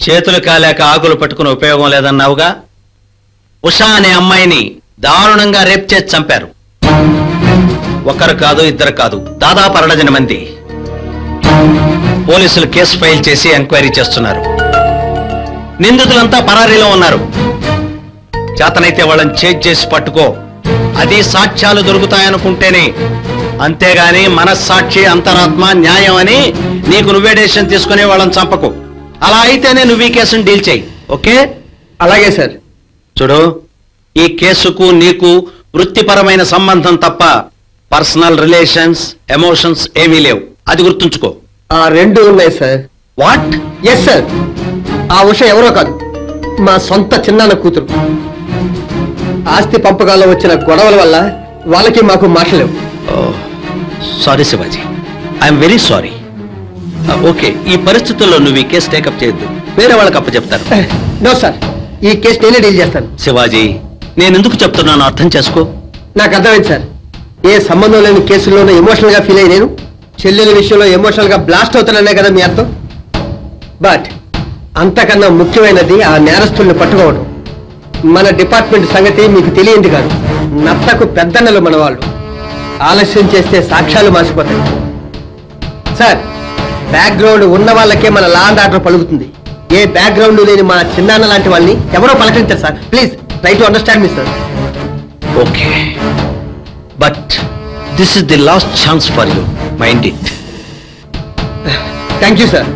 చేతులు కాలేక ఆకులు పట్టుకుని ఉపయోగం లేదన్నావుగా. ఉషా అనే అమ్మాయిని దారుణంగా రేప్ చేసి చంపారు. ఒకరు కాదు, ఇద్దరు కాదు, దాదాపు 12 మంది. పోలీసులు కేసు ఫైల్ చేసి ఎంక్వైరీ చేస్తున్నారు. నిందితులంతా పరారీలో ఉన్నారు. చేతనైతే వాళ్ళని చేజ్ చేసి పట్టుకో. అది సాక్ష్యాలు దొరుకుతాయనుకుంటేనే, అంతేగాని మనస్సాక్షి, అంతరాత్మ, న్యాయం అని నీకు నువ్వే డెసిషన్ తీసుకునే వాళ్ళని చంపకు. అలా అయితేనే నువ్వు ఈ కేసును డీల్ చేయి. ఓకే? అలాగే సార్. చూడు, ఈ కేసుకు నీకు వృత్తిపరమైన సంబంధం తప్ప పర్సనల్ రిలేషన్స్, ఎమోషన్స్ ఏమీ లేవు. అది గుర్తుంచుకో. ఆ 2 ఉన్నాయి సార్. వాట్? Yes sir. ఆ ఉష ఎవరో కాదు, మా సొంత చిన్నాన్న కూతురు. ఆస్తి పంపకాల్లో వచ్చిన గొడవల వల్ల వాళ్ళకి మాకు మాటలేవు. Sorry Shivaji, I'm very sorry. Okay, ఈ పరిస్థితుల్లో నువ్వు ఈ కేసు టేకప్ చేయొద్దు. వేరే వాళ్ళకి అప్పచెప్తారు. నో సార్, ఈ కేసు నేనే డీల్ చేస్తాను. శివాజీ, నేను ఎందుకు చెప్తున్నాను అర్థం చేసుకో. నాకు అర్థమైంది సార్. ఏ సంబంధం లేని కేసుల్లోనూ ఎమోషనల్ గా ఫీల్ అయ్యి నేను చెల్లెల విషయంలో ఎమోషనల్ గా బ్లాస్ట్ అవుతాననే కదా మీ అర్థం. బట్ అంతకన్నా ముఖ్యమైనది ఆ నేరస్తుల్ని పట్టుకోవడం. మన డిపార్ట్మెంట్ సంగతి మీకు తెలియంది కాదు. నత్తకు పెద్దన్నలు మన వాళ్ళు. ఆలస్యం చేస్తే సాక్ష్యాలు మాసిపోతాయి. సార్, బ్యాక్గ్రౌండ్ ఉన్న వాళ్ళకే మన లా అండ్ ఆర్డర్ పలుకుతుంది. ఏ బ్యాక్గ్రౌండ్ లేని మా చిన్నాన్న లాంటి వాళ్ళని ఎవరో పలకరించారు sir. Please try to understand me sir. Okay, but this is the last chance for you. Mind it. Thank you sir.